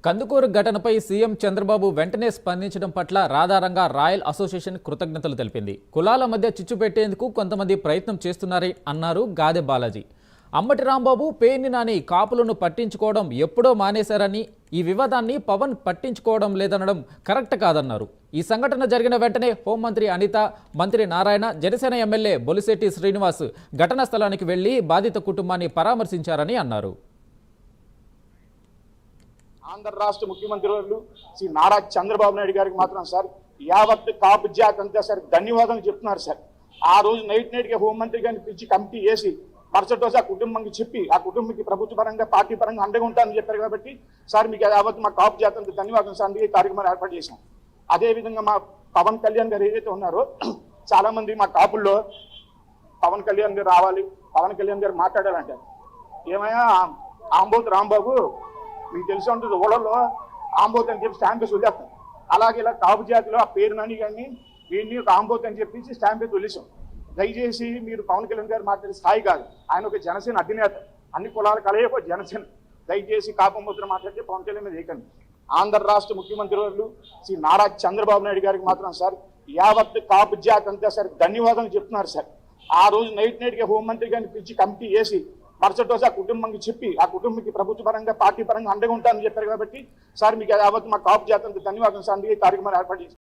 కందుకూరు ఘటనపై సీఎం చంద్రబాబు వెంటనే స్పందించడం పట్ల రాధారంగా రాయల్ అసోసియేషన్ కృతజ్ఞతలు తెలిపింది. కులాల మధ్య చిచ్చు పెట్టేందుకు కొంతమంది ప్రయత్నం చేస్తున్నారని అన్నారు గాదె బాలాజీ. అంబటి రాంబాబు, పేర్ని నాని కాపులను పట్టించుకోవడం ఎప్పుడో మానేశారని, ఈ వివాదాన్ని పవన్ పట్టించుకోవడం లేదనడం కరెక్ట్ కాదన్నారు. ఈ సంఘటన జరిగిన వెంటనే హోంమంత్రి అనిత, మంత్రి నారాయణ, జనసేన ఎమ్మెల్యే బొలిశెట్టి శ్రీనివాస్ ఘటనా స్థలానికి వెళ్లి బాధిత కుటుంబాన్ని పరామర్శించారని అన్నారు. ఆంధ్ర రాష్ట్ర ముఖ్యమంత్రి వర్యులు శ్రీ నారా చంద్రబాబు నాయుడు గారికి మాత్రం సార్ యావత్ కాపు జాతి అంతా సార్ ధన్యవాదాలు చెప్తున్నారు సార్. ఆ రోజు నైట్గా హోంమంత్రి గారిని పిలిచి కమిటీ వేసి మరుసటి రోజు ఆ కుటుంబానికి చెప్పి ఆ కుటుంబానికి ప్రభుత్వ పరంగా పార్టీ పరంగా అండగా ఉంటానని చెప్పారు కాబట్టి సార్ మీకు యావత్ మా కాపు జాతి అంతా ధన్యవాదాలు సార్. అందుకే కార్యక్రమాలు ఏర్పాటు చేశాం. అదేవిధంగా మా పవన్ కళ్యాణ్ గారు ఏదైతే ఉన్నారో చాలా మంది మా కాపుల్లో పవన్ కళ్యాణ్ గారు రావాలి, పవన్ కళ్యాణ్ గారు మాట్లాడాలంటారు. ఏమైనా ఆంబోతు రాంబాబు మీకు తెలిసి ఉంటుంది, ఓడల్లో ఆంబోత్ అని చెప్పి స్టాంప్ వేసి వదిలేస్తాం. అలాగే ఇలా కాపు జాతిలో ఆ పేరు నాని కానీ వీడిని ఆంబోత్ అని చెప్పేసి స్టాంప్ వేసి వదిలేసాం. దయచేసి మీరు పవన్ కళ్యాణ్ గారు మాట్లాడే స్థాయి కాదు. ఆయన ఒక జనసేన అధినేత, అన్ని కులాల కలయిక జనసేన. దయచేసి కాపు ముద్ర మాట్లాడితే పవన్ కళ్యాణ్ మీద వేయకండి. ఆంధ్ర రాష్ట్ర ముఖ్యమంత్రి వర్యులు శ్రీ నారా చంద్రబాబు నాయుడు గారికి మాత్రం సార్ యావత్ కాపు జాతి అంతా సార్ ధన్యవాదాలు చెప్తున్నారు సార్. ఆ రోజు నైట్గా హోంమంత్రి గారిని పిలిచి కమిటీ వేసి మరుసటి రోజు ఆ కుటుంబానికి చెప్పి ఆ కుటుంబానికి ప్రభుత్వ పరంగా పార్టీ పరంగా అండగా ఉంటానని చెప్పారు కాబట్టి సార్ మీకు యావత్ మా కాపు జాతి అంతా ధన్యవాదాలు సార్. అందుకే కార్యక్రమాలు ఏర్పాటు చేశాం.